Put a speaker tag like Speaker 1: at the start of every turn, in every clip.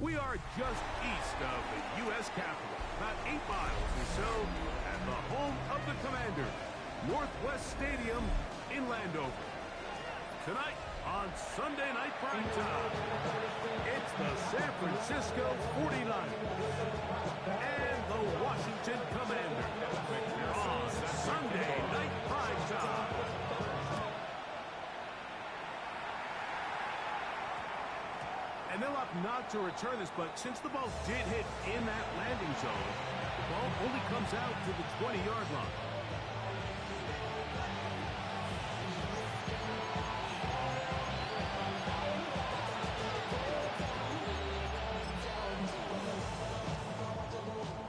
Speaker 1: We are just east of the U.S. Capitol, about 8 miles or so, at the home of the Commanders, Northwest Stadium in Landover. Tonight on Sunday Night Primetime, it's the San Francisco 49ers and the Washington Commanders on Sunday Night Primetime. And they'll opt not to return this, but since the ball did hit in that landing zone, the ball only comes out to the 20-yard line.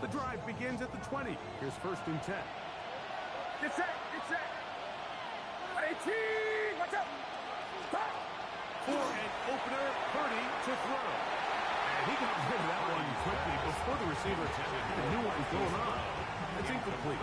Speaker 1: The drive begins at the 20. Here's 1st and 10.
Speaker 2: Get set! Get set! 18! Watch out! Stop!
Speaker 1: For an opener, Purdy to throw. And he got rid of that one quickly before the receiver even knew what was going on. That's incomplete.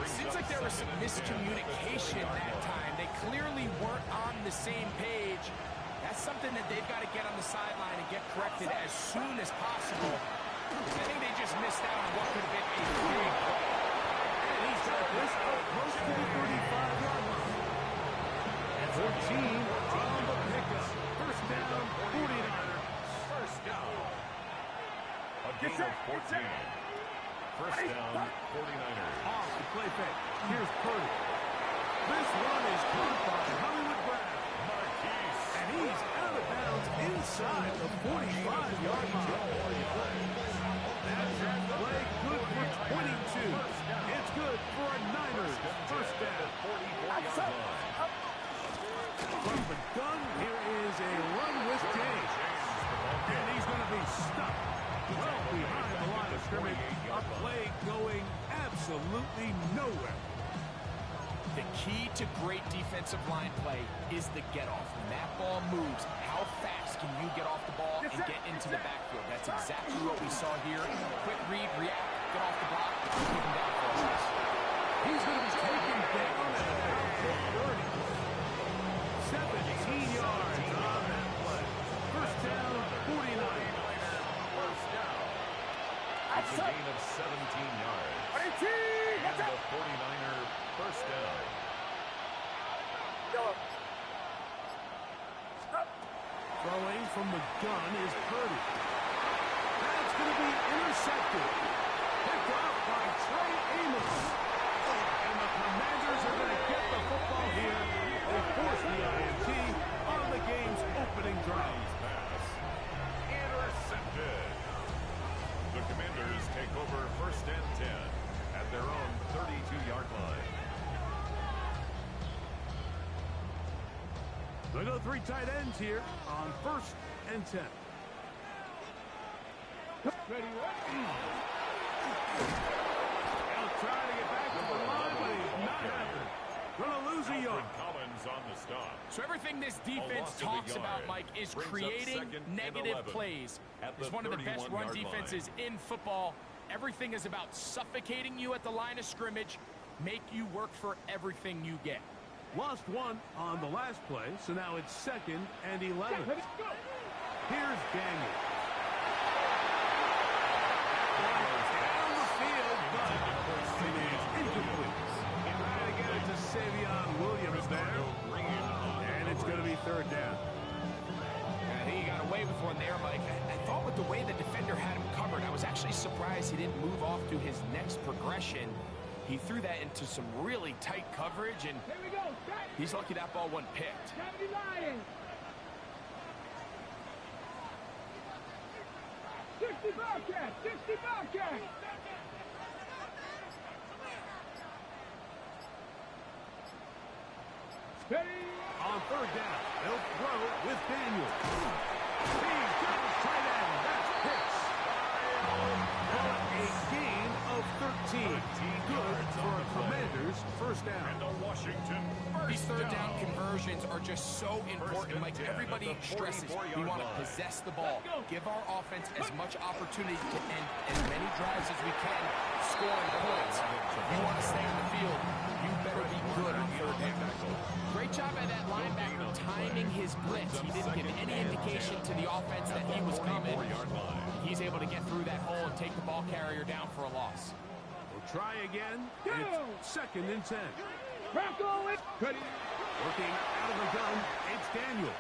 Speaker 3: Seems like there was some miscommunication that time. They clearly weren't on the same page. That's something that they've got to get on the sideline and get corrected as soon as possible. I think they just missed out on what could have been a big play.
Speaker 1: And he's got this up close to the 35-yard line. And 14 on the pickup. 1st down, 49ers.
Speaker 4: 1st down. A gain of 14. 1st down, 49ers.
Speaker 1: Off the play fake. Here's Purdy. This one is caught by Hollywood Brown.
Speaker 4: Marquise.
Speaker 1: And he's out of bounds inside the 45-yard line. That's that play good for 22. It's good for a Niners 1st down.
Speaker 4: 44-yard line.
Speaker 1: From the gun, here is a run with James. And he's going to be stuck well behind the line of scrimmage. A play going absolutely nowhere.
Speaker 3: The key to great defensive line play is the get-off. When that ball moves, how fast can you get off the ball and get into the backfield? That's exactly what we saw here. Quick read, react, get off the block, keep him down for us.
Speaker 1: He's going to be taken down at about 30. 17 yards on that play. 1st down, 49.
Speaker 4: 1st down. It's a gain of 17 yards.
Speaker 2: 18!
Speaker 4: And the 49er 1st down.
Speaker 1: Throwing from the gun is Purdy. That's going to be intercepted. Picked up by Trey Amos. And the Commanders are going to get the football here. They force the INT on the game's opening drive.
Speaker 4: Pass. Intercepted. The Commanders take over 1st and 10 at their own 32-yard line.
Speaker 1: They go 3 tight ends here on 1st and 10. Ready, They'll try to get back to the line, but he's not happening. Going to lose a yard.
Speaker 4: Collins on the stop.
Speaker 3: So everything this defense talks about, Mike, is creating negative plays. It's one of the best run defenses in football. Everything is about suffocating you at the line of scrimmage, make you work for everything you get.
Speaker 1: Lost one on the last play, so now it's 2nd and 11. Here's Daniel. Down the field, but it is incomplete. Trying to get it to Savion Williams there. And it's going to be 3rd down.
Speaker 3: I think he got away with one there, Mike. I thought with the way the defender had him covered, I was actually surprised he didn't move off to his next progression. He threw that into some really tight coverage, and he's lucky that ball wasn't picked.
Speaker 2: 60 Bobcat! 60 Bobcat!
Speaker 1: On 3rd down, they'll throw with Daniel. He goes tight end. That's Pitts. A gain of 13. Good for a Commanders 1st down.
Speaker 4: And the Washington
Speaker 3: These
Speaker 4: 1st
Speaker 3: third down conversions are just so important. Like everybody stresses, we want to possess the ball, give our offense as much opportunity to end as many drives as we can, scoring points. If you want to stay on the field, you better be good on 3rd down. Great job by that linebacker timing running his blitz. He didn't give any indication to the offense that he was coming. He's able to get through that hole and take the ball carrier down for a loss.
Speaker 1: We'll try again. It's 2nd and 10.
Speaker 2: Rocco it.
Speaker 1: Working out of the gun, it's Daniels.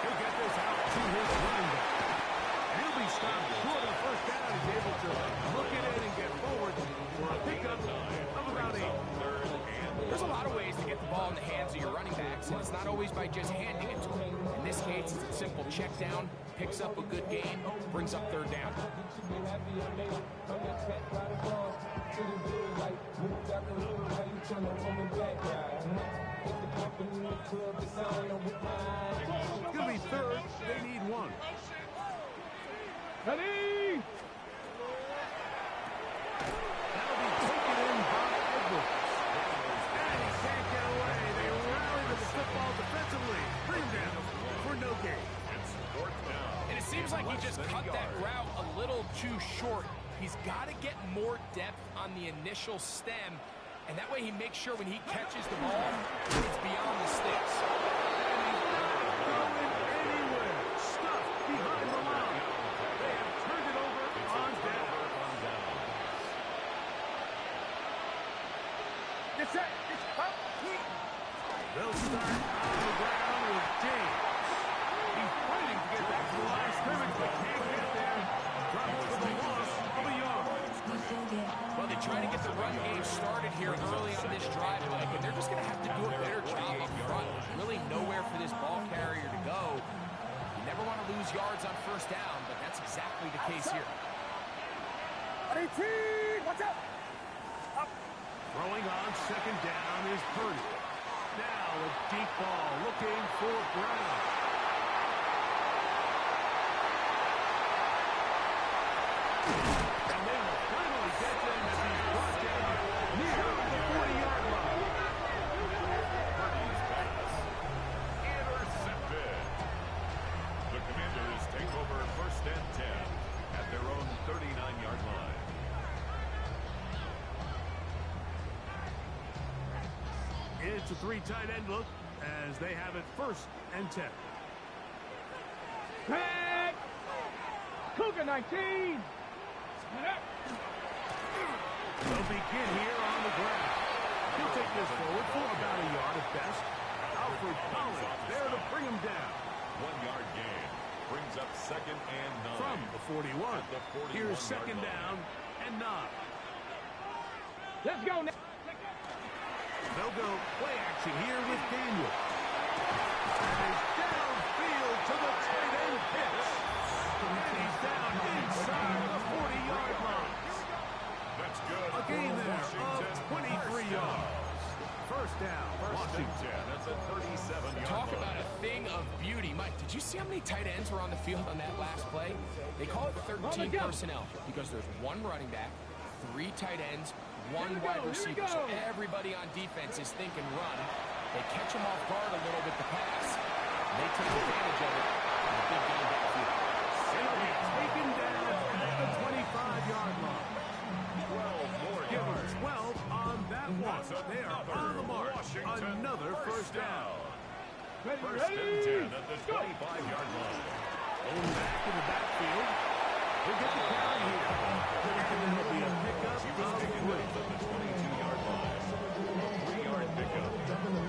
Speaker 1: He'll get this out to his running back. And he'll be stopped short of first down. He's able to look it in and get forward for a pickup of about 8.
Speaker 3: There's a lot of ways to get the ball in the hands of your running backs, and it's not always by just handing it to them. In this case, it's a simple check down, picks up a good gain, brings up 3rd down.
Speaker 1: It's going to be 3rd. They need 1.
Speaker 2: Ready.
Speaker 1: That'll be taken in by Edwards. And he can't get away. They rally to the football defensively. Bring down for no gain.
Speaker 4: It's 4th down.
Speaker 3: And it seems like he just cut that route a little too short. He's got to get more depth on the initial stem, and that way he makes sure when he catches the ball, it's beyond the sticks.
Speaker 1: Going anywhere. Stuffed behind the line. They have turned it over on down.
Speaker 2: Get set. It's up.
Speaker 1: They'll start on the ground with James. He's fighting to get back to the line of scrimmage, but can't get there. Drops for the loss of a yard.
Speaker 3: Well, they try to get the run game started here early on this drive, Mike, and they're just going to have to do a better job up front. There's really nowhere for this ball carrier to go. You never want to lose yards on first down, but that's exactly the case here.
Speaker 2: 18. Watch out.
Speaker 1: Throwing on 2nd down is Purdy. Now a deep ball looking for Brown. And they will finally get them as he's brought down near the 40-yard line.
Speaker 4: Purdy's pass. Intercepted. The Commanders take over 1st and 10 at their own 39-yard line.
Speaker 1: It's a 3 tight end look as they have it 1st and 10.
Speaker 2: Pat. Cougar 19.
Speaker 1: They'll begin here on the ground. He'll take this forward for about a yard at best. Alfred Collins there to bring him down.
Speaker 4: 1-yard gain brings up 2nd and 9.
Speaker 1: From the 41.
Speaker 4: At the 41
Speaker 1: Here's 2nd
Speaker 4: line.
Speaker 1: down and 9.
Speaker 2: Let's go now.
Speaker 1: They'll go play action here with Daniel. And he's downfield to the tight end pitch. And he's down inside the 40-yard line.
Speaker 4: That's good.
Speaker 1: A gain
Speaker 4: for
Speaker 1: there
Speaker 4: Washington.
Speaker 1: of 23 yards. First down,
Speaker 4: 1st and
Speaker 1: Washington.
Speaker 4: 10. That's a 37-yard
Speaker 3: Talk
Speaker 4: line.
Speaker 3: about a thing of beauty. Mike, did you see how many tight ends were on the field on that last play? They call it 13 personnel because there's 1 running back, 3 tight ends, 1 wide receiver. So everybody on defense is thinking run. They catch them off guard a little with the pass. They take advantage of it. And a big gain backfield.
Speaker 1: It'll be taken down at the 25-yard line.
Speaker 4: 12 more
Speaker 1: Give them
Speaker 4: yards.
Speaker 1: 12 on that one. They are on the mark.
Speaker 4: Washington
Speaker 1: Another first down.
Speaker 4: First and 10 at the 25-yard line.
Speaker 1: Going back in the backfield. He'll get the carry here. And then it'll be a pickup of 3.
Speaker 4: At the 22-yard line. 3-yard pickup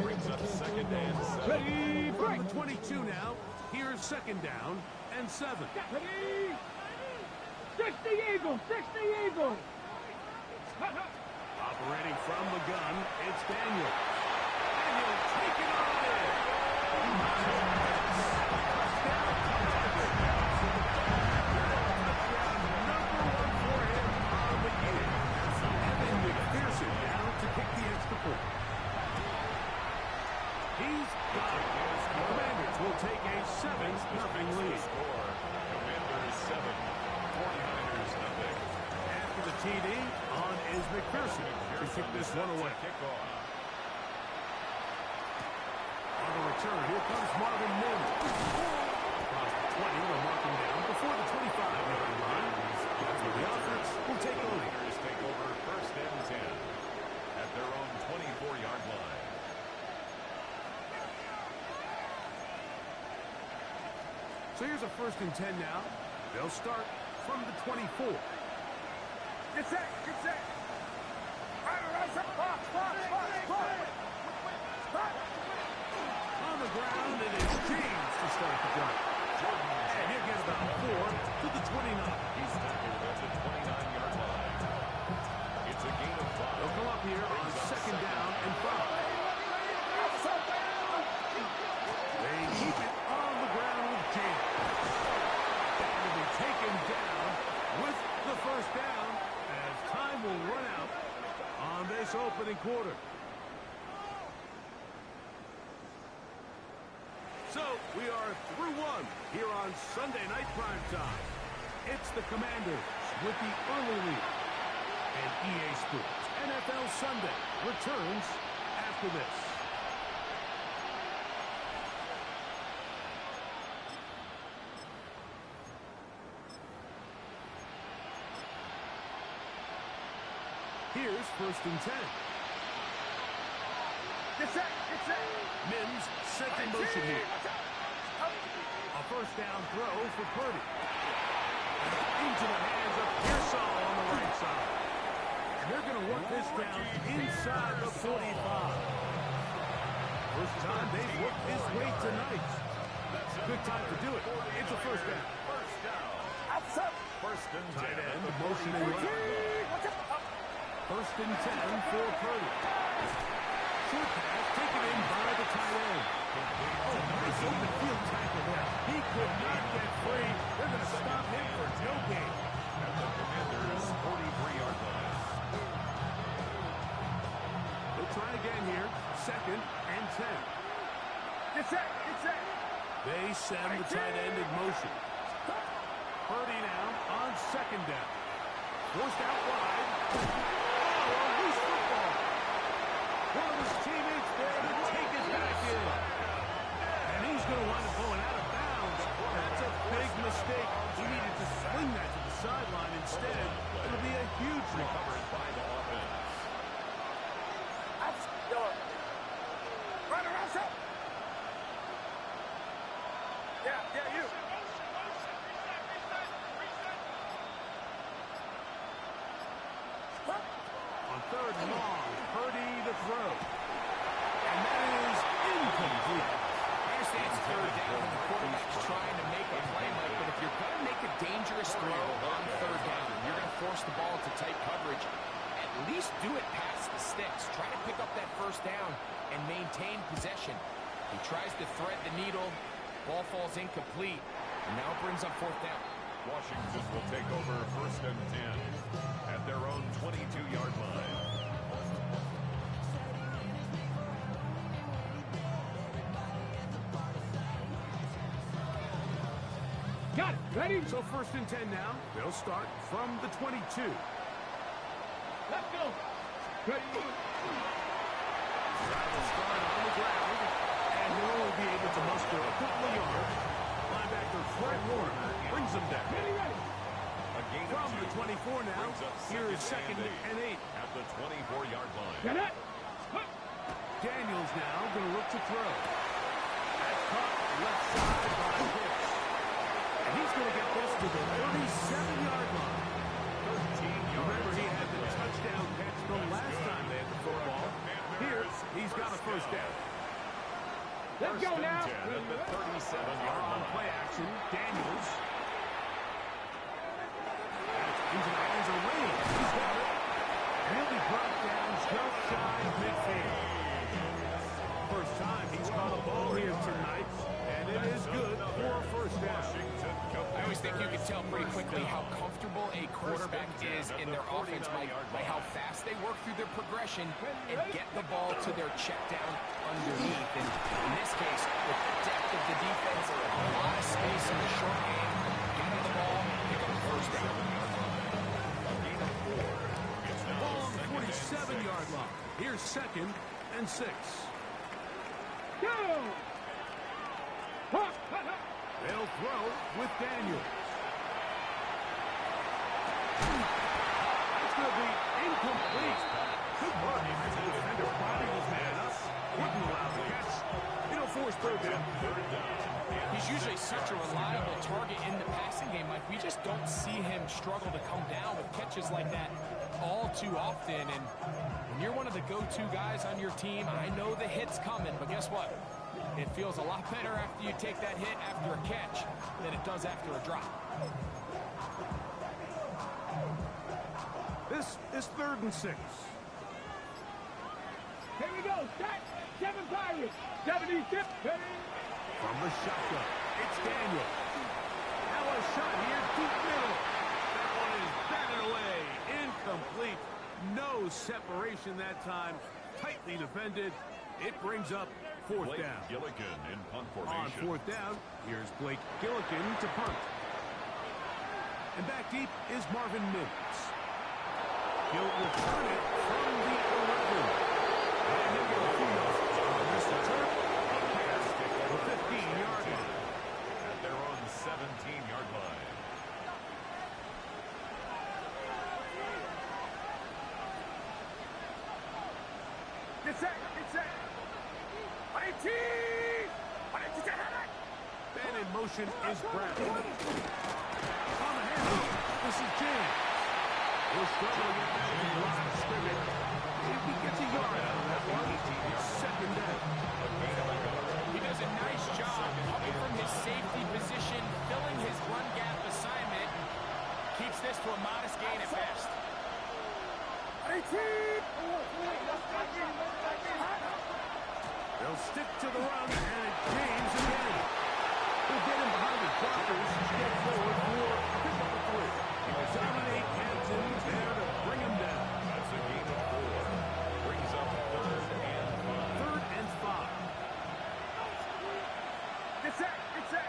Speaker 4: brings up 2nd and 7.
Speaker 2: Ready.
Speaker 1: From the 22 now, here's 2nd down and 7.
Speaker 2: Ready. 60 Eagles. 60 Eagles.
Speaker 1: Operating from the gun, it's Daniel. And he'll take it on in. Touchdown number 1 for him on the year. And then McPherson down to kick the extra point. He's got it. The Commanders will take a 7-0 lead.
Speaker 4: Score. Commanders 7. 49ers nothing.
Speaker 1: After the TD, on is McPherson to kick this one away.
Speaker 4: Kickoff.
Speaker 1: On the return, here comes Marvin Morgan. Across the 20, they'll mark him down before the 25-yard line. That's where the offense will take over.
Speaker 4: Commanders take over 1st and 10 at their own 24-yard line.
Speaker 1: So here's a 1st and 10 now. They'll start from the 24.
Speaker 2: Get set, get set. Right, box.
Speaker 1: On the ground, it is James to start the drive. And he'll get about 4 to the 29.
Speaker 4: He's tackled at the 29-yard line. It's a gain of 5.
Speaker 1: They'll come up here on 2nd down and 5. They keep it on the ground with James. And will be taken down with the 1st down as time will run out on this opening quarter. So, we are through 1 here on Sunday Night Primetime. It's the Commanders with the early lead. And EA Sports NFL Sunday returns after this. Here's 1st and 10.
Speaker 2: Get set.
Speaker 1: Mims set in motion here. A 1st down throw for Purdy. Into the hands of Pearsall on the right side. And they're going to work this down inside the 45. First time they've worked this way tonight. Good time to do it. It's a 1st down.
Speaker 2: Outside.
Speaker 4: 1st and 10.
Speaker 1: Tight end motioning left. 1st and 10 for Purdy. Short pass taken in by the tight end. Oh, nice open field tackle there. He could not get free. They're going to stop him for no gain.
Speaker 4: At the Commanders' 43-yard line.
Speaker 1: They'll try again here. 2nd and 10.
Speaker 2: Get set.
Speaker 1: They send the tight end in motion. Purdy now on 2nd down. Forced out wide. Oh, a loose football. One of his teammates there to take it back in. And he's going to wind up going out of bounds. That's a big mistake. He needed to sling that to the sideline instead. It'll be a huge loss.
Speaker 4: Recovered by the offense.
Speaker 2: Right around set. Yeah, you.
Speaker 1: On 3rd and long, Purdy to throw. And that is incomplete.
Speaker 3: I understand it's 3rd down and the quarterback's trying to make a play, Mike, but if you're going to make a dangerous throw on 3rd down, you're going to force the ball to tight coverage, at least do it past the sticks. Try to pick up that 1st down and maintain possession. He tries to thread the needle. Ball falls incomplete, and now brings up 4th down.
Speaker 4: Washington will take over 1st and 10 at their own 22-yard line.
Speaker 2: Got it. Ready?
Speaker 1: So 1st and 10 now. They'll start from the 22.
Speaker 2: Let's go. Ready?
Speaker 1: Will start on the ground, and he'll only be able to muster a couple of yards. Linebacker Fred Warner brings him down.
Speaker 2: Ready.
Speaker 4: A gain
Speaker 1: From
Speaker 4: of 2
Speaker 1: the 24 now,
Speaker 4: brings up
Speaker 1: here is 2nd and 8.
Speaker 4: at the 24-yard line.
Speaker 2: Get it.
Speaker 1: Daniels now going to look to throw. That's caught left side by Pitts. And he's going to get this to the 37-yard line.
Speaker 4: 13 yards.
Speaker 1: Remember, he had the touchdown catch the last time they had the football. Here, he's got a 1st down.
Speaker 2: Let's go now.
Speaker 4: At the 37-yard
Speaker 1: On
Speaker 4: line.
Speaker 1: play action, Daniels. Into the hands of Reed. He's got it. And he'll be brought down just shy of midfield. First time he's caught a ball here tonight, and it is good for a 1st down.
Speaker 3: I always think you can tell pretty quickly how comfortable a quarterback is in their offense by how fast they work through their progression and get the ball to their check down underneath. And in this case, with the depth of the defense, a lot of space in the short game, get to the ball, pick up the 1st down.
Speaker 1: Ball on the 47-yard line. Here's 2nd and 6.
Speaker 2: Go.
Speaker 1: They'll throw with Daniels. That's going to be incomplete. Good work. The defender body was man up. Wouldn't allow the catch. It'll force 3rd down.
Speaker 3: He's usually such a reliable target in the passing game. Like, we just don't see him struggle to come down with catches like that all too often. And when you're one of the go-to guys on your team, I know the hit's coming, but guess what? It feels a lot better after you take that hit after a catch than it does after a drop.
Speaker 1: This is 3rd and 6.
Speaker 2: Here we go. Set. 7 Pirates. 76.
Speaker 1: From the shotgun, it's Daniel. Now a shot here, deep middle. That one is batted away. Incomplete. No separation that time. Tightly defended. It brings up 4th
Speaker 4: Blake
Speaker 1: down.
Speaker 4: Gillikin in punt
Speaker 1: On
Speaker 4: formation.
Speaker 1: 4th down, here's Blake Gillikin to punt. And back deep is Marvin Mims. He'll return it from the 11. And he'll get a field. This return, a pass at the 15-yard line.
Speaker 4: At their own 17-yard line.
Speaker 2: Get set. Get set. 18.
Speaker 1: Man in motion is Brown. On the handoff, this is James. He'll struggle to get back to the line of scrimmage. If he gets a yard out of that one, it's 2nd down.
Speaker 3: He does a nice job coming from his safety position, filling his run gap assignment. Keeps this to a modest gain at best.
Speaker 2: 18.
Speaker 1: They'll stick to the run, and it's James again. He'll get him behind the blockers to get forward for a pickup of 3. Dominic Hampton there to bring him down.
Speaker 4: That's a gain of 4. Brings up 3rd and 5.
Speaker 1: 3rd and 5.
Speaker 2: Get set. Get set.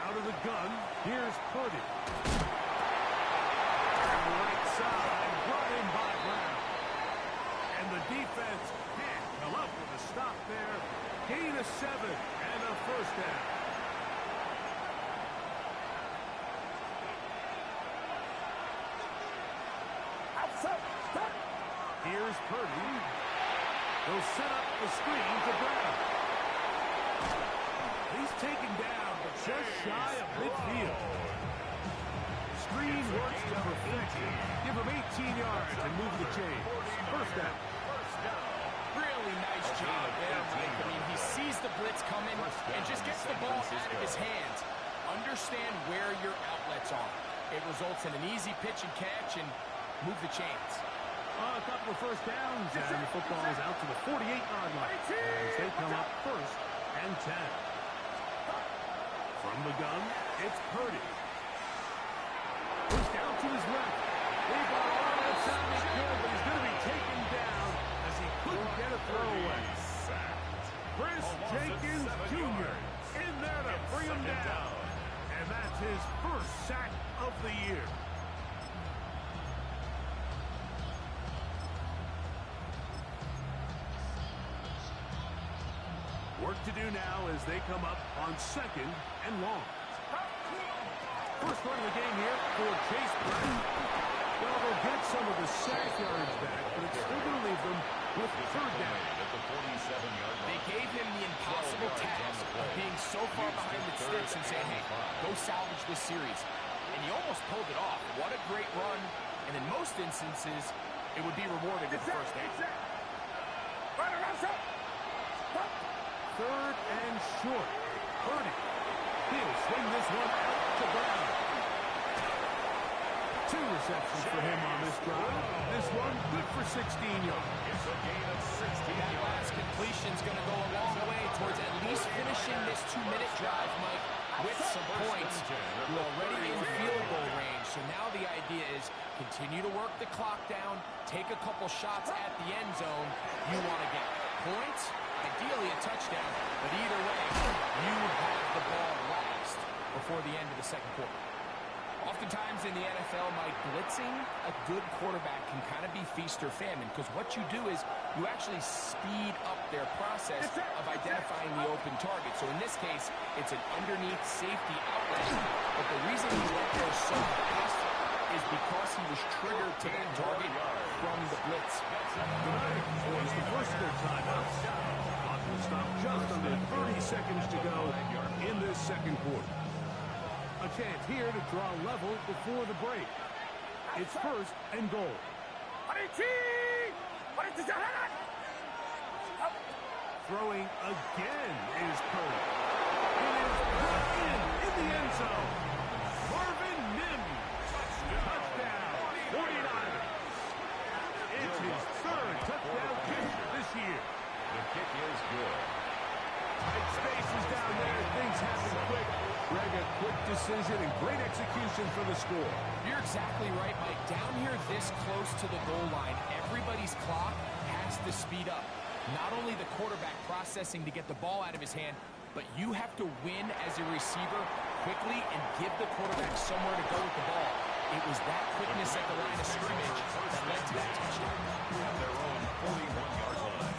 Speaker 1: Out of the gun, here's Purdy. Right side, brought in by Brown. And the defense can't come up with a stop there. Gain of 7 and a 1st down. Here's Purdy. He'll set up the screen to Brown. He's taken down, but just shy of midfield. Screen works to perfection. Give him 18 yards and move the chains. 1st down.
Speaker 3: Really nice job there, Mike. I mean, he sees the blitz coming and just gets the ball out of his hands. Understand where your outlets are. It results in an easy pitch and catch and move the chains.
Speaker 1: A couple of 1st downs, and the football is out to the 48-yard line as they come up 1st and 10. From the gun, it's Purdy. Goes down to his left. They got all that sounding good, but he's going to be taken down as he couldn't get a throw away. Chris Jenkins Jr. in there to bring him down. And that's his 1st sack of the year. Work to do now as they come up on 2nd and long. First run of the game here for Chase Brown. Well, they'll get some of the sack yards back, but it's still going to leave them with 3rd down.
Speaker 4: At the 47-yard line.
Speaker 3: They gave him the impossible task of being so far behind the sticks and saying, hey, go salvage this series. And he almost pulled it off. What a great run. And in most instances, it would be rewarded with 1st down.
Speaker 1: 3rd and short. Purdy. He'll swing this one out to Brown. 2 receptions for him on this drive. This one good for 16 yards.
Speaker 4: It's a gain of 16
Speaker 3: That
Speaker 4: yards.
Speaker 3: last completion's going to go a long way towards at least finishing this 2-minute drive, Mike, with some points. You're already in field goal range, so now the idea is continue to work the clock down, take a couple shots at the end zone. You want to get points, ideally a touchdown, but either way, you have the ball last before the end of the 2nd quarter. Oftentimes in the NFL, Mike, blitzing a good quarterback can kind of be feast or famine, because what you do is you actually speed up their process of identifying the open target. So in this case, it's an underneath safety outlet, but the reason he went there so fast is because he was triggered to that target from the blitz.
Speaker 1: Tonight was the first of their timeouts. Clock will stop just under 30 seconds to go in second quarter. A chance here to draw level before the break. It's first and goal. Throwing again is Curry. It is put in the end zone. Marvin Mims. Touchdown. 49ers. It's his third touchdown kick this year.
Speaker 4: The kick is good.
Speaker 1: Tight spaces down there. Things happen quick. Greg, a quick decision and great execution for the score.
Speaker 3: You're exactly right, Mike. Down here this close to the goal line, everybody's clock has to speed up. Not only the quarterback processing to get the ball out of his hand, but you have to win as a receiver quickly and give the quarterback somewhere to go with the ball. It was that quickness at the line of scrimmage that led to that touchdown.
Speaker 4: At their own 41-yard line.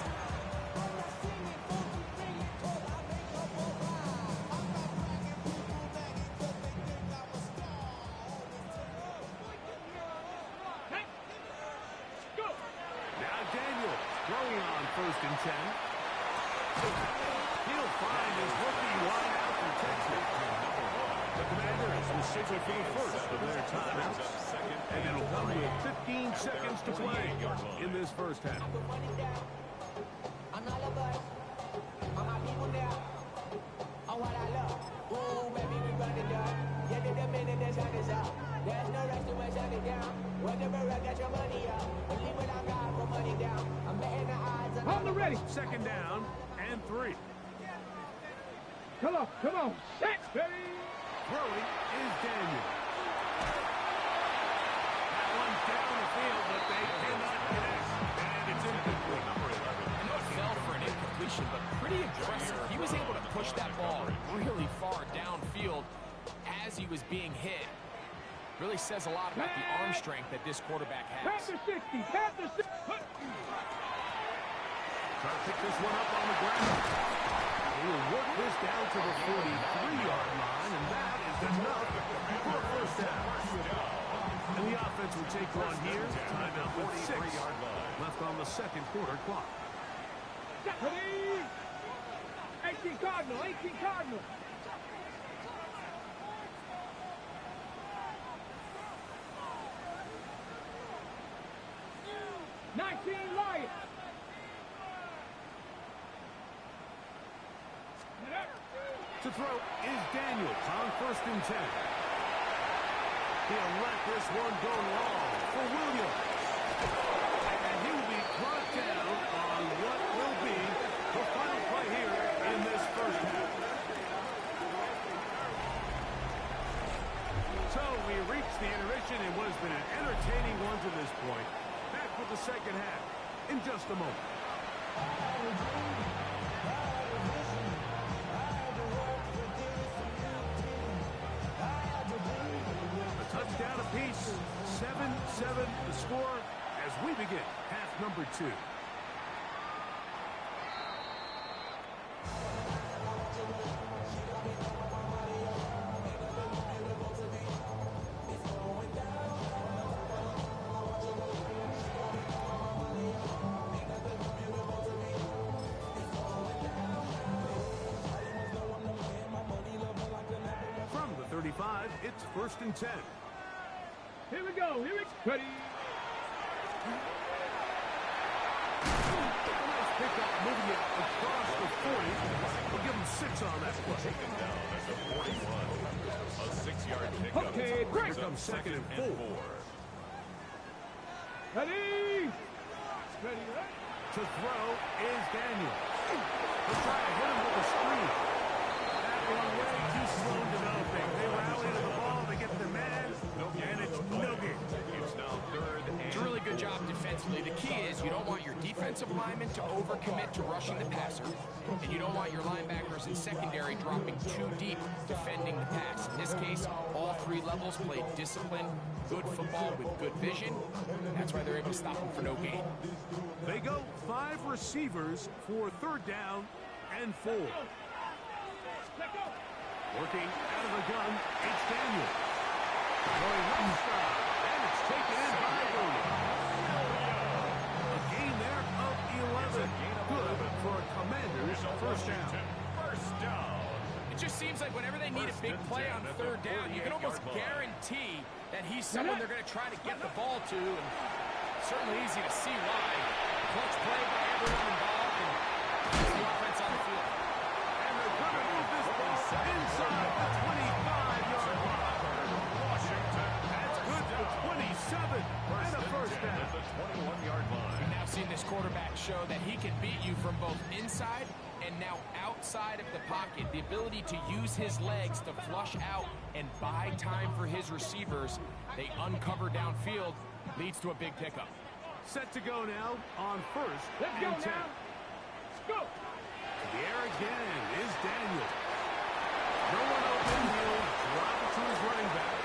Speaker 1: Now Daniel throwing on first and 10. He'll find his rookie wide out protection. The Commanders will signal for the first of their timeouts. And it'll come with 15 seconds to play in this first half.
Speaker 2: On the ready.
Speaker 1: Second down and 3.
Speaker 2: Come on. Set. Ready.
Speaker 1: Throwing is Daniel. That one's down the field, but they cannot connect. And it's incomplete.
Speaker 4: Number 11.
Speaker 3: I know it fell for an incompletion, but pretty impressive. He was able to push that ball really far downfield as he was being hit. Really says a lot about the arm strength that this quarterback has.
Speaker 2: Panther 60. Panther 60.
Speaker 1: Trying to pick this one up on the ground. He will work this down to the 43-yard line, and that is enough for a first down. And the offense will take one here. Timeout with 6 left on the second quarter clock.
Speaker 2: Ready. 18 Cardinal. 18 Cardinal. Lions.
Speaker 1: To throw is Daniels on first and 10. He'll let this one go long for Williams. And he will be brought down on what will be the final play here in this first half. So we reach the intermission in what has been an entertaining one to this point. Back with the second half in just a moment. A touchdown apiece, 7-7 the score as we begin half number 2. From the 35, it's first and 10.
Speaker 2: Here we go. Ready.
Speaker 1: Nice pickup, moving it across the 40. We'll give him 6 on that play.
Speaker 4: Taken down at the 41. A 6-yard pickup.
Speaker 2: Okay, break.
Speaker 1: Here comes second and 4.
Speaker 2: Ready.
Speaker 1: To throw is Daniel. He'll try to hit him with a screen. That one way too slow developing. They rally to the ball, they get the man, and it's no good.
Speaker 4: It's now third and
Speaker 3: It's a really good job defensively. The key is you don't want your defensive linemen to overcommit to rushing the passer, and you don't want your linebackers and secondary dropping too deep defending the pass. In this case, all 3 levels played disciplined, good football with good vision. That's why they're able to stop them for no gain.
Speaker 1: They go 5 receivers for third down and 4. Working out of the gun, it's Daniel. Going left side, and it's taken in by Williams. A gain there of 11. Good for a Commander's first down.
Speaker 4: First down.
Speaker 3: And just seems like whenever they need a big play on third down, you can almost guarantee that he's someone they're going to try to get the ball to, and certainly easy to see why. Clutch play by everyone involved, and keeps the offense on the field.
Speaker 1: And they're going to move this ball inside the 25-yard line.
Speaker 4: Washington.
Speaker 1: That's good for 27 and a first down.
Speaker 4: At the 21-yard line.
Speaker 3: We've now seen this quarterback show that he can beat you from both inside and now outside of the pocket. The ability to use his legs to flush out and buy time for his receivers. They uncover downfield, leads to a big pickup.
Speaker 1: Set to go now on first
Speaker 2: Let's go
Speaker 1: and 10.
Speaker 2: now. Let's go.
Speaker 1: The air again is Daniel. No one open. He'll drop it to his running back.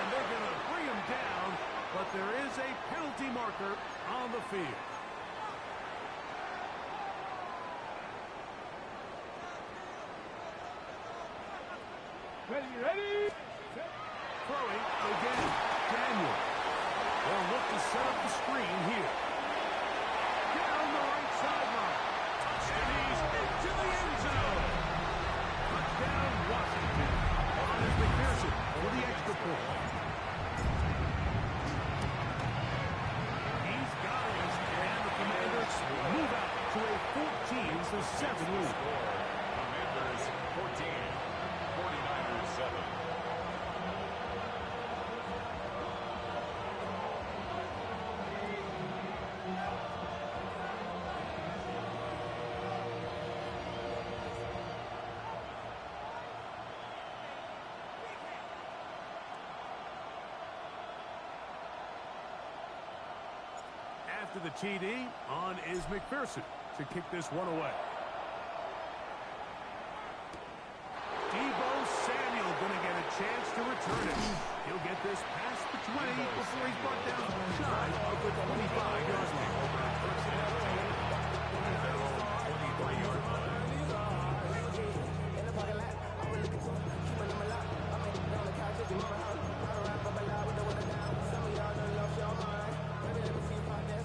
Speaker 1: And they're going to bring him down, but there is a penalty marker on the field.
Speaker 2: Ready?
Speaker 1: Throwing again, Daniel. They'll look to set up the screen here. Down the right sideline. And he's into the end zone. Touchdown, Washington. On is McPherson for the extra point. He's got it, and the Commanders move out to a 14-7 lead.
Speaker 4: Commanders 14, 49ers 7.
Speaker 1: After the TD, on is McPherson to kick this one away. Deebo Samuel going to get a chance to return it. He'll get this past the 20 before he's brought down shy of the 25-yard line.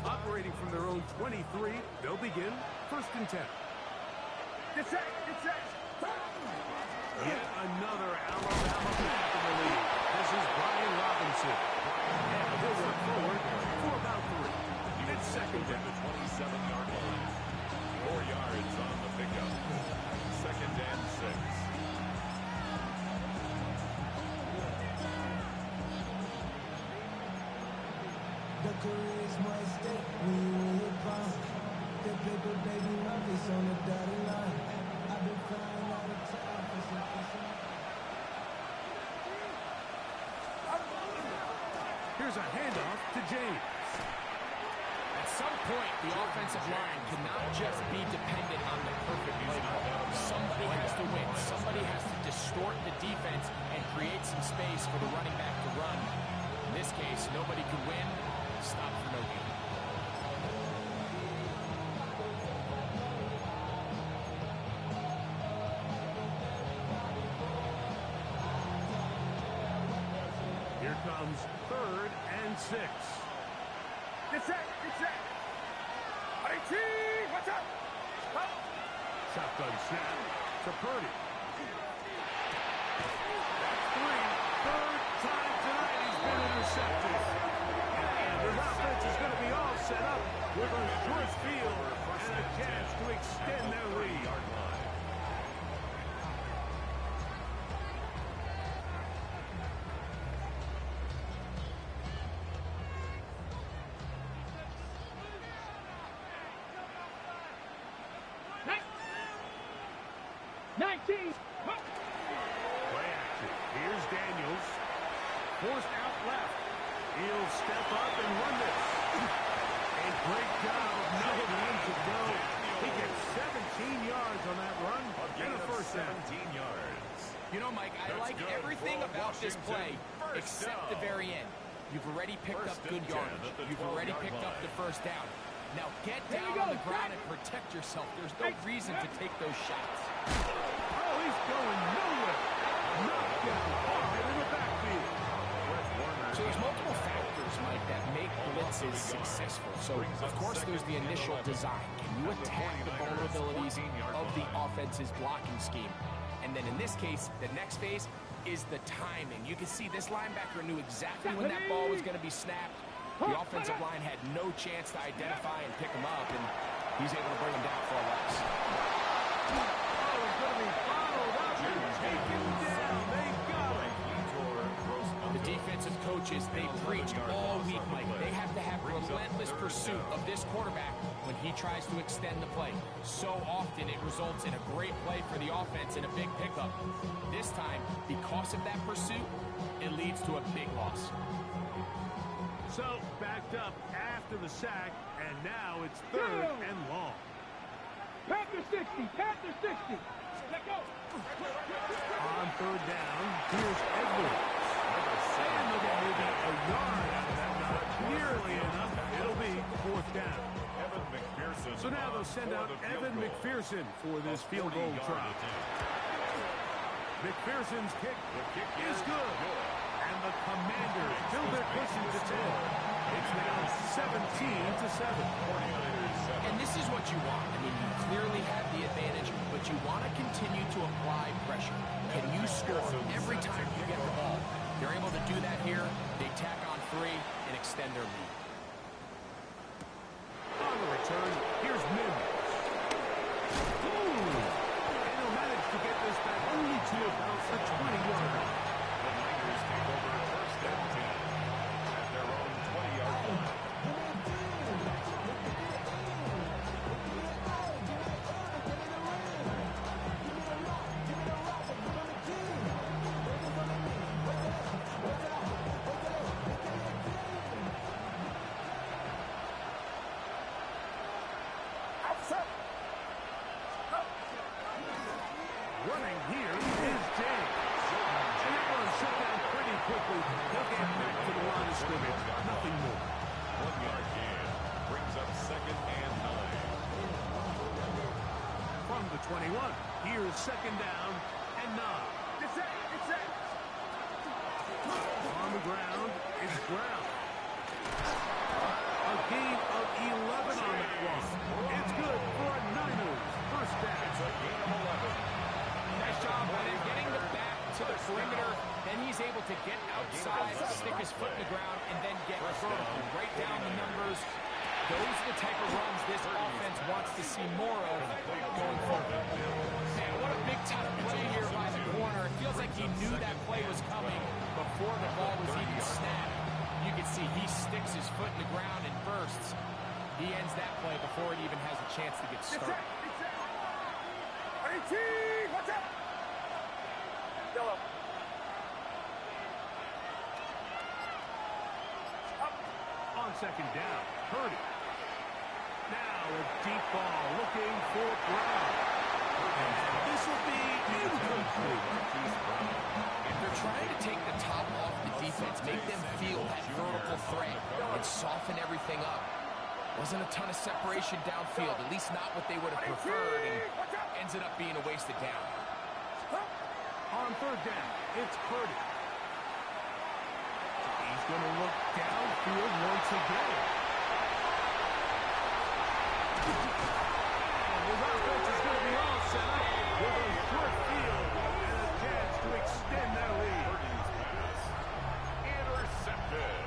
Speaker 1: Operating from their own 23, they'll begin first and 10.
Speaker 2: Get set.
Speaker 1: Yet another Alabama back in the lead. This is Brian Robinson. And he'll work forward for about 3. It's second down.
Speaker 4: The 27-yard line. 4 yards on the pickup. Second and 6.
Speaker 5: The charisma stake when you in your prime. The paper baby numbers on the dotted line. I've been flying out of time for some.
Speaker 1: Here's a handoff to James.
Speaker 3: At some point, the offensive line cannot just be dependent on the perfect play call. Somebody has to win. Somebody has to distort the defense and create some space for the running back to run. In this case, nobody could win. Stop for no gain.
Speaker 1: Here comes third and 6.
Speaker 2: Get set. RT, watch out.
Speaker 1: Shotgun snap to Purdy. That's 3. Third time tonight he's been intercepted. And his offense is going to be all set up with a short field and a chance to extend their lead. Play action. Here's Daniels. Forced out left. He'll step up and run this. A great job of knowing when to go. He gets 17 yards on that run and a first down.
Speaker 4: 17 yards.
Speaker 3: You know, Mike, I like everything about this play except the very end. You've already picked up good yardage. You've already picked up the first down. Now get down on the ground and protect yourself. There's no reason to take those shots.
Speaker 1: Oh, he's going nowhere. Knocked down hard in the backfield.
Speaker 3: So there's multiple factors, Mike, that make blitzes successful. So, of course, there's the initial design. Can you attack the vulnerabilities of the offense's blocking scheme? And then in this case, the next phase is the timing. You can see this linebacker knew exactly when that ball was going to be snapped. The offensive line had no chance to identify and pick him up, and he's able to bring him down for a loss.
Speaker 1: Oh, he's going to be followed up and taken down. They got him.
Speaker 3: The defensive coaches, they preach all week, Mike. They have to have relentless pursuit of this quarterback when he tries to extend the play. So often it results in a great play for the offense and a big pickup. This time, because of that pursuit, it leads to a big loss.
Speaker 1: So, backed up after the sack, and now it's 3rd and long.
Speaker 2: Panther 60, Panther 60. Let go.
Speaker 1: On 3rd down, here's Edwards. And they'll get maybe a yard out of that. Not nearly enough. It'll be 4th down.
Speaker 4: Evan McPherson.
Speaker 1: So now they'll send out Evan McPherson for this field goal try. McPherson's kick is good. And the Commanders fill their cushion to 10. It's now 17-7.
Speaker 3: And this is what you want. I mean, you clearly have the advantage, but you want to continue to apply pressure. Can you score every time you get the ball? They're able to do that here. They tack on 3 and extend their lead.
Speaker 1: On the return, here's Mims. Ooh! And he'll manage to get this back only to about the 20-yard line.
Speaker 4: The Niners take over 1st and 10 at their own 20-yard line.
Speaker 1: Running here is James. And that one shut down pretty quickly. He'll get back to the line of scrimmage. Nothing more.
Speaker 4: 1-yard gain brings up 2nd and 9.
Speaker 1: From the 21, here's 2nd down and 9.
Speaker 2: It's it.
Speaker 1: On the ground, it's Brown. A gain of 11 on that one. It's good for a Niners 1st down.
Speaker 4: It's a gain of 11.
Speaker 3: Nice job by him getting the back to the perimeter. Then he's able to get outside, stick his foot in the ground, and then get vertical. Right down the numbers. Those are the type of runs this offense wants to see more of going forward. Man, what a big-time play here by the corner. It feels like he knew that play was coming before the ball was even snapped. You can see he sticks his foot in the ground and bursts. He ends that play before it even has a chance to get started.
Speaker 2: Watch out. Yellow.
Speaker 1: On 2nd down, Purdy. Now a deep ball looking for Brown. And this will be incomplete.
Speaker 3: If they're trying to take the top off the defense, make them feel that vertical threat and soften everything up. Wasn't a ton of separation downfield, at least not what they would have preferred, and ends it up being a wasted down.
Speaker 1: On 3rd down, it's Purdy. He's going to look downfield once again. And his offense is going to be all set up with a short field and a chance to extend their lead.
Speaker 4: Purdy's pass intercepted.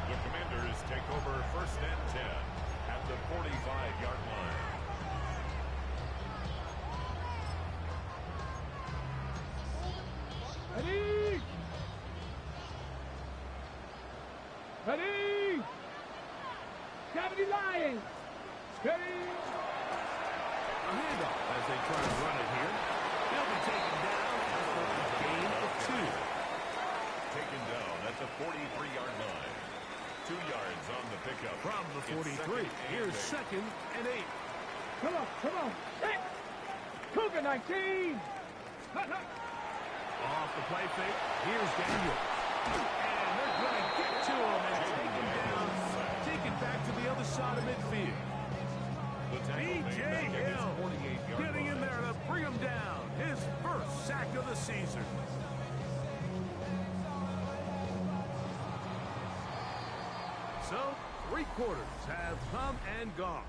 Speaker 4: The Commanders take over 1st and 10 at the 45-yard line.
Speaker 2: Ready. Ready. 70 Lions. Ready.
Speaker 1: A handoff as they try to run it here. He'll be taken down after a gain of 2.
Speaker 4: Taken down at the 43-yard line. 2 yards on the pickup.
Speaker 1: From the 43, here's 2nd and 8.
Speaker 2: Come on. Hey. Cougar 19.
Speaker 1: Off the play fake, here's Daniel. And they're going to get to him and take him down. Take it back to the other side of midfield. B.J. Hill getting in there to bring him down. His 1st sack of the season. So, 3 quarters have come and gone.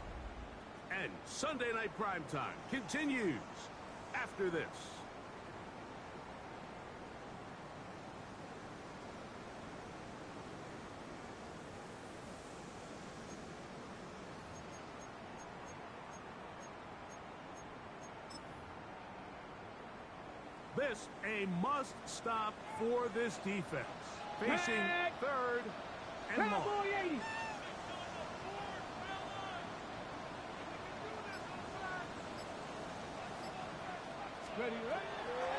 Speaker 1: And Sunday Night Primetime continues after this. This a must-stop for this defense. Facing third and long.
Speaker 2: Cowboy 80. Ready, ready.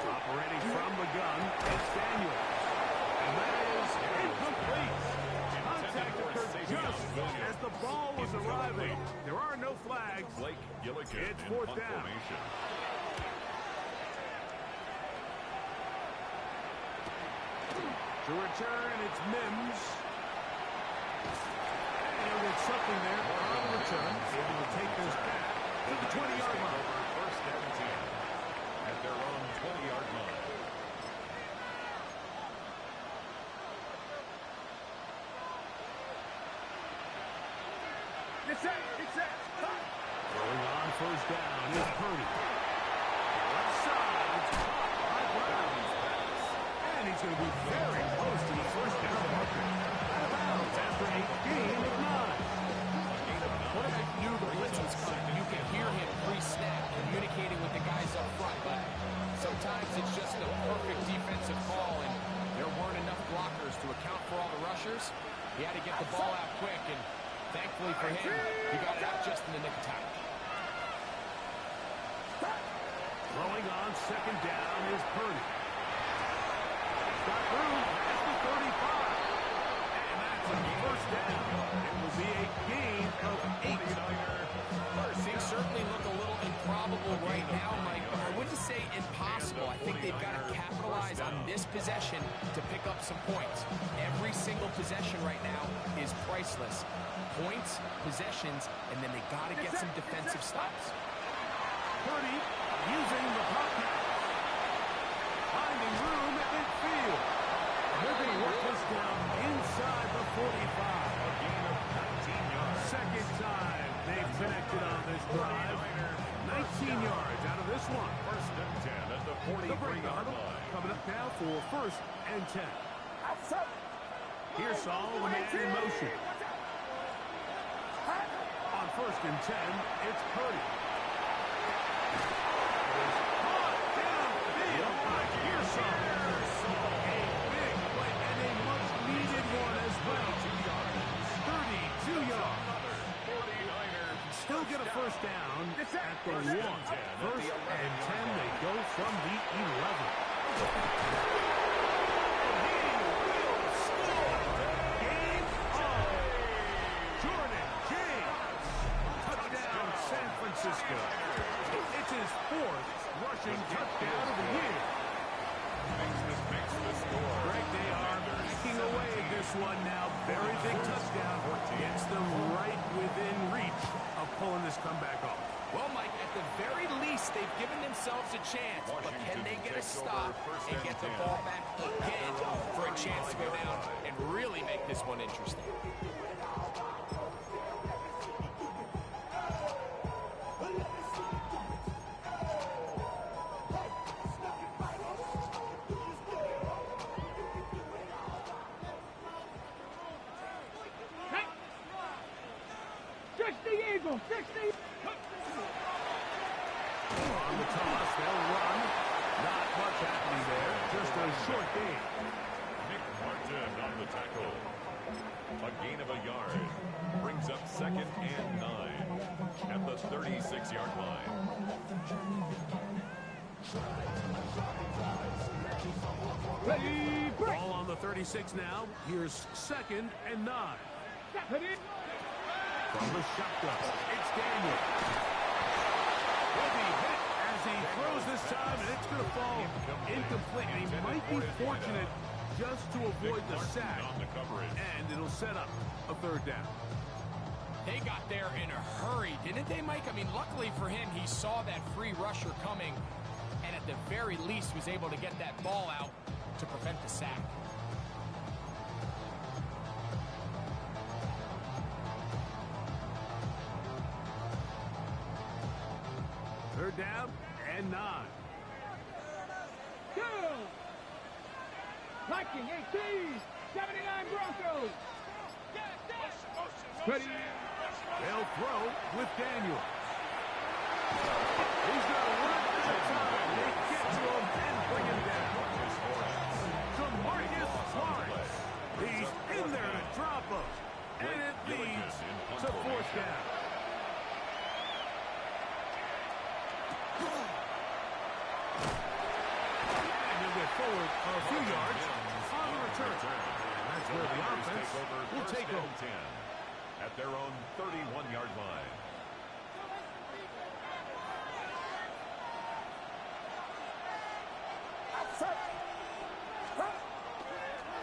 Speaker 1: Operating from the gun, it's Daniel. And that is incomplete. Contact occurred just as the ball was arriving. There are no flags.
Speaker 4: Blake Gilligan
Speaker 1: It's
Speaker 4: in
Speaker 1: fourth
Speaker 4: punt
Speaker 1: down.
Speaker 4: formation.
Speaker 1: To return, it's Mims. And it's something there on return. Able to take this back to the 20-yard line.
Speaker 4: First and 10 at their own 20-yard line.
Speaker 2: It's set. It's set.
Speaker 1: Going on first down is Purdy. Left side, it's caught by Brown. And he's going to be very close to the first down marker. Out of bounds after a gain of 9.
Speaker 3: Quarterback knew the blitz was coming. You can hear him pre-snap communicating with the guys up front, but sometimes it's just a perfect defensive call, and there weren't enough blockers to account for all the rushers. He had to get the ball out quick, and thankfully for him, he got it out just in the nick of time.
Speaker 1: Throwing on second down is Purdy. Got room past the 35. And that's a first down. It will be a gain of 8.
Speaker 3: Things certainly look a little improbable right now, Mike, but I wouldn't say impossible. I think they've got to capitalize on this possession to pick up some points. Every single possession right now is priceless. Points, possessions, and then they got to get some defensive stops.
Speaker 1: Purdy using the pocket. Finding room at midfield. They're going to work this down inside the 45.
Speaker 4: A gain of 19 yards.
Speaker 1: Second time they've connected on this drive. 19 yards out of this one.
Speaker 4: First and 10 at the
Speaker 1: The break
Speaker 4: 43-yard
Speaker 1: huddle
Speaker 4: line.
Speaker 1: coming up now for first and 10. Here's Saul, the man in motion. On first and 10, it's Purdy. Caught downfield by Pearson. A big play and a much-needed one as well. 32 yards.
Speaker 4: 49ers
Speaker 1: Still get a first down at the 1. First and 10, they go from the 11. Francisco. It's his fourth rushing touchdown of the year.
Speaker 4: makes the score.
Speaker 1: Greg, they are backing away at this one now. Very big touchdown. Gets them right within reach of pulling this comeback off.
Speaker 3: Well, Mike, at the very least, they've given themselves a chance. But can they get a stop and get the ball back again for a chance to go down and really make this one interesting?
Speaker 2: On
Speaker 1: the toss, they'll run. Not much happening there. Just a short gain.
Speaker 4: Nick Martin on the tackle. A gain of a yard. Brings up second and 9 at the 36-yard line.
Speaker 2: Ready, break.
Speaker 1: Ball on the 36 now. Here's second and 9. From the shotgun, it's Daniel. Will be hit as he throws this time, and it's going to fall incomplete. He might be fortunate just to avoid the sack,
Speaker 4: on the coverage.
Speaker 1: and it'll set up a third down.
Speaker 3: They got there in a hurry, didn't they, Mike? I mean, luckily for him, he saw that free rusher coming, and at the very least was able to get that ball out to prevent the sack.
Speaker 1: Third down and 9.
Speaker 2: Go. Viking 18, 79 Broncos. Ready.
Speaker 1: They'll throw with Daniel. He's going to run this time. They get to him and bring him forward a few yards on the return. And that's where the offense will take over.
Speaker 4: 10 at their own 31-yard line.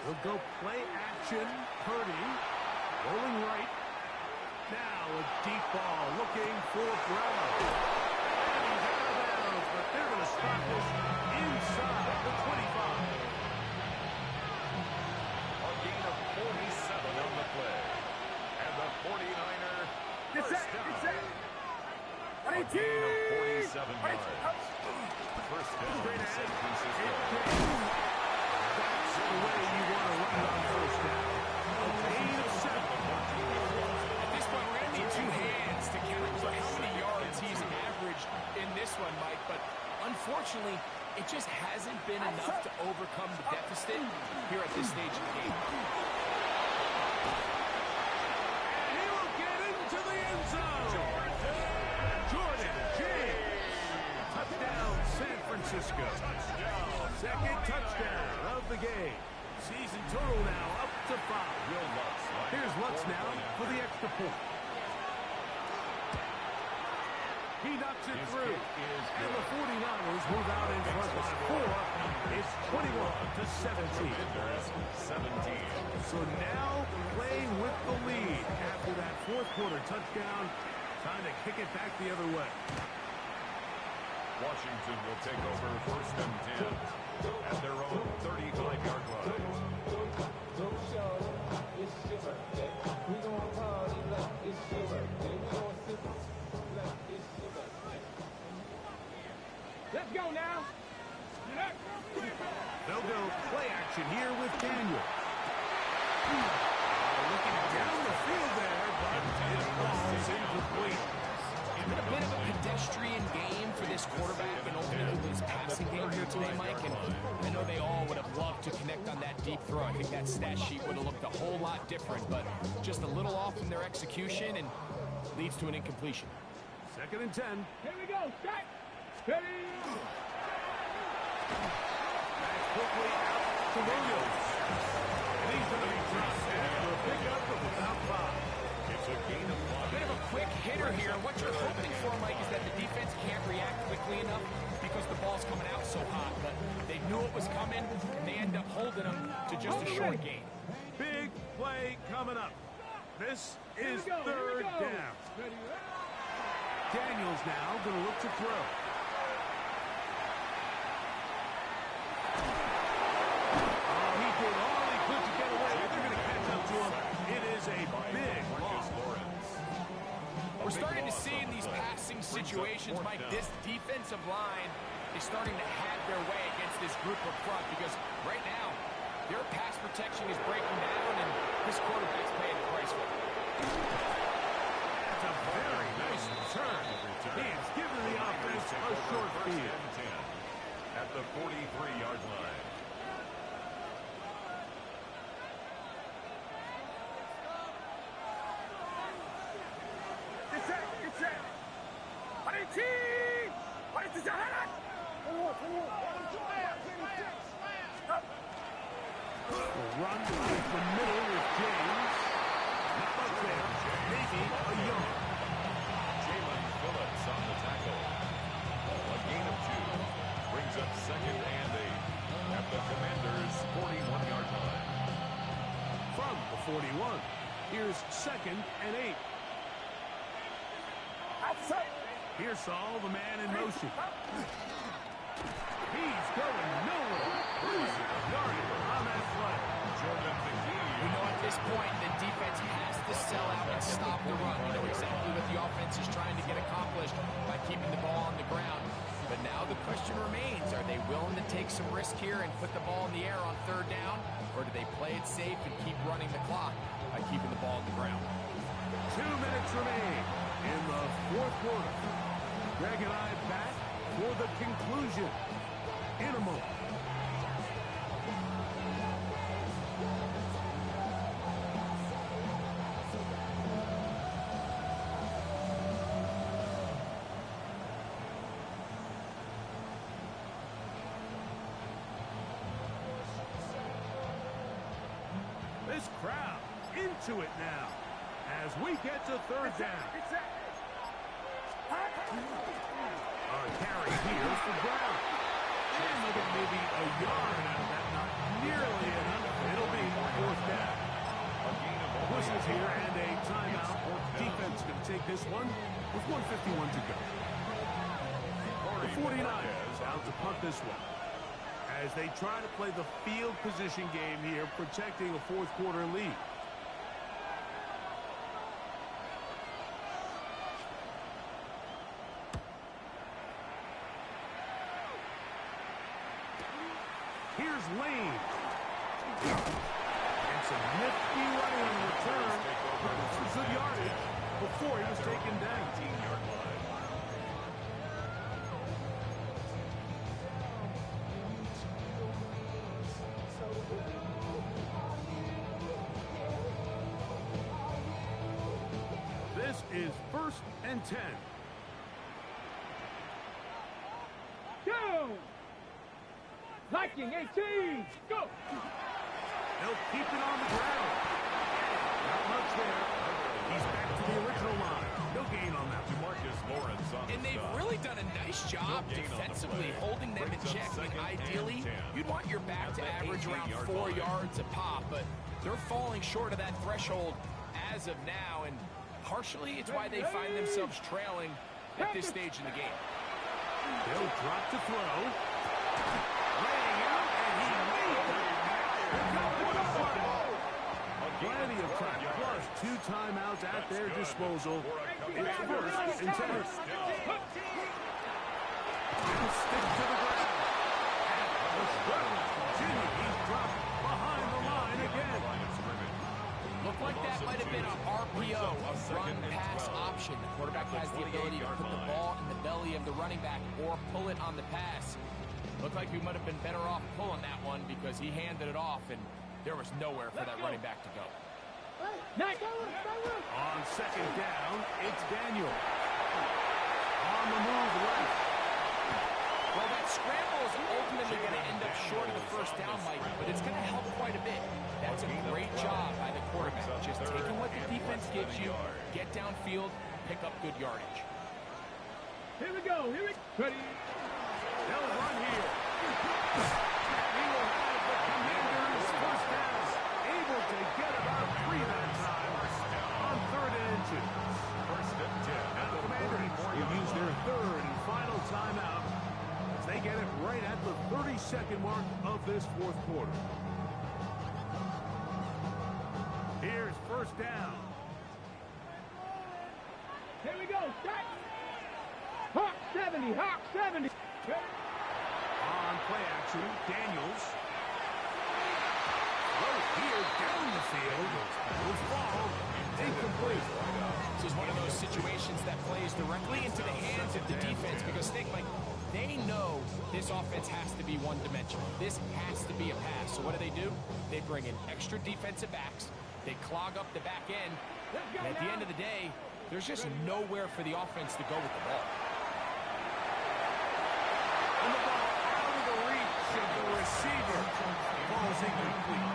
Speaker 1: We'll go play action. Purdy rolling right. Now a deep ball looking for Brown. And he's out of bounds, but they're going to stop this inside the 25.
Speaker 4: A gain of 47 on the play. And the 49er first down. A gain of 47 yards. First down, San Francisco.
Speaker 1: That's the way you want to run on first down. A gain of 7.
Speaker 3: At this point, we're going to need two hands to count for how many yards he's averaged in this one, Mike. But unfortunately, it just hasn't been enough to overcome the deficit here at this stage of the game.
Speaker 1: And he will get into the end zone. Jordan James. Touchdown, San Francisco. Second touchdown of the game. Season total now up to 5. Here's Lutz now for the extra point. He knocks it through. And the 49ers move out in front by 4. It's 21-17.
Speaker 4: 17.
Speaker 1: So now playing with the lead after that fourth quarter touchdown. Time to kick it back the other way.
Speaker 4: Washington will take over first and 10 at their own 35-yard line.
Speaker 2: Let's go now.
Speaker 1: They'll go play action here with Daniel. Looking down the field there, but his ball is incomplete.
Speaker 3: It's been a bit of a pedestrian game for this quarterback and ultimately his passing game here today, Mike. And I know they all would have loved to connect on that deep throw. I think that stat sheet would have looked a whole lot different, but just a little off in their execution and leads to an incompletion.
Speaker 1: Second and 10.
Speaker 2: Here we go. Back. Ready.
Speaker 1: Back quickly out to Williams. And he's going to be dropped after a pickup of about 5.
Speaker 4: It's a gain of 1.
Speaker 3: Bit of a quick hitter here. What you're hoping for, Mike, is that the defense can't react quickly enough because the ball's coming out so hot. But they knew it was coming, and they end up holding them to just a short gain.
Speaker 1: Big play coming up. This is third down. Daniels now going to look to throw. Oh, he did all he could to get away. They're going to catch up to him. It is a big loss.
Speaker 3: We're starting to see in these passing situations, Mike, this defensive line is starting to have their way against this group up front because right now, their pass protection is breaking down, and this quarterback's paying the price for it.
Speaker 1: That's a very nice return. He has given the offense a short field.
Speaker 4: At the 43-yard line.
Speaker 1: Run right the middle with James. Not much there. Maybe a yard.
Speaker 4: Jalen Phillips on the tackle. A gain of 2. Brings up second and 8 at the Commanders' 41-yard line.
Speaker 1: From the 41, here's second and 8. Here's Saul, the man in motion. He's going nowhere. Losing yardage on that play.
Speaker 4: Jordan McGee.
Speaker 3: You know, at this point, the defense has to sell out and stop the run. You know exactly what the offense is trying to get accomplished by keeping the ball on the ground. But now the question remains, are they willing to take some risk here and put the ball in the air on third down? Or do they play it safe and keep running the clock by keeping the ball on the ground?
Speaker 1: 2 minutes remain in the fourth quarter. Greg and I back for the conclusion in a moment. this crowd into it now as we get to third down. A carry here for Brown. And they'll get maybe a yard out of that, not nearly enough. It'll be fourth down. Whistles here and a timeout. Defense going to take this one with 1:51 to go. The 49ers out to punt this one as they try to play the field position game here, protecting a fourth quarter lead. Here's Lane. And some nifty running on the return. This is good yardage before he was taken down.
Speaker 4: 18-yard line.
Speaker 1: This is 1st and 10.
Speaker 2: Go! Viking 18, go!
Speaker 1: They'll keep it on the ground. Not much there. He's back to the original line. No gain on that.
Speaker 4: Demarcus Lawrence on
Speaker 3: And they've really done a nice job defensively holding them in check. I mean, ideally, you'd want your back to average around 4 yards a pop, but they're falling short of that threshold as of now, and partially it's why they find themselves trailing at this stage in the game.
Speaker 1: They'll drop to throw. Laying out, and he made it. Plenty of time, plus 2 timeouts at their disposal. It's 1st and 10. He'll stick to the ground. And the struggle continues. He's dropped behind the line again.
Speaker 3: Looked like that might have been a RPO, a run-pass option. The quarterback has the ability to put the ball in the belly of the running back or pull it on the pass. Looked like we might have been better off pulling that one because he handed it off, and there was nowhere for that running back to go.
Speaker 1: On 2nd down, it's Daniel. On the move left.
Speaker 3: Well, that scramble is ultimately going to end up short of the 1st down, Mike, but it's going to help quite a bit. That's a great job by the quarterback. Just taking what the defense gives you, get downfield, pick up good yardage.
Speaker 2: Here we go, ready.
Speaker 1: They'll run here. And he will have the Commanders 1st down. Able to get about 3 that time on 3rd and 2.
Speaker 4: 1st and 10.
Speaker 1: Now the Commanders will use their 3rd and final timeout as they get it right at the 32nd mark of this 4th quarter. Here's 1st down.
Speaker 2: Here we go, start. Hawk 70, Hawk 70.
Speaker 1: On play action, Daniels. Right here down the field. Will fall incomplete.
Speaker 3: This is one of those situations that plays directly into the hands of the defense because think, like, they know this offense has to be one-dimensional. This has to be a pass. So what do? They bring in extra defensive backs. They clog up the back end. And at the end of the day, there's just nowhere for the offense to go with the ball.
Speaker 1: And the ball out of the reach of the receiver. Ball's incomplete.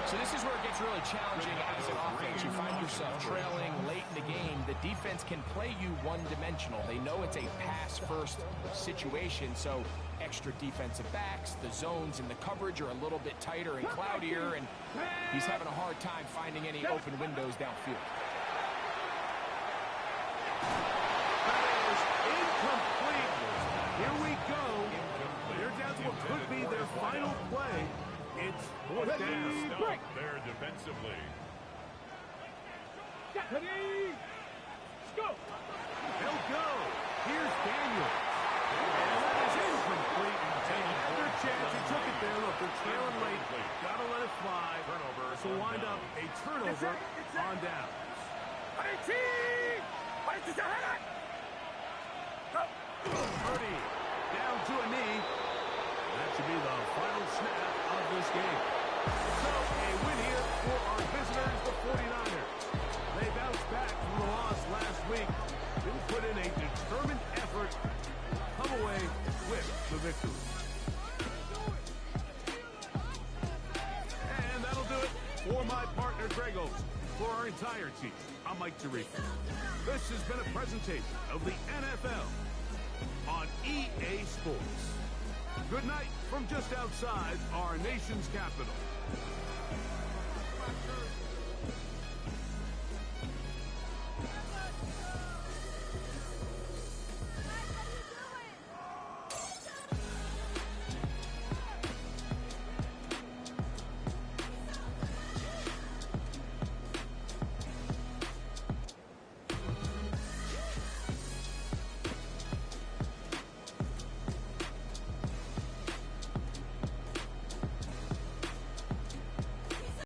Speaker 3: So this is where it gets really challenging as an offense. You find yourself trailing late in the game. The defense can play you one-dimensional. They know it's a pass-first situation, so extra defensive backs, the zones and the coverage are a little bit tighter and cloudier, and he's having a hard time finding any open windows downfield.
Speaker 1: That is incomplete. Here we go. They're down to what could be their final play. It's 4th down.
Speaker 4: Stop there defensively.
Speaker 2: Ready, go.
Speaker 1: They'll go. Here's Daniel. And that is incomplete. Another chance. He took it there. Look, they're trailing late. Got to let it fly.
Speaker 4: Turnover.
Speaker 1: This will wind up a turnover on downs. Purdy down to a knee. That should be the final snap of this game. So, a win here for our visitors, the 49ers. They bounced back from the loss last week. Didn't put in a determined effort. Come away with the victory. And that'll do it for my For our entire team, I'm Mike Tirico. This has been a presentation of the NFL on EA Sports. Good night from just outside our nation's capital.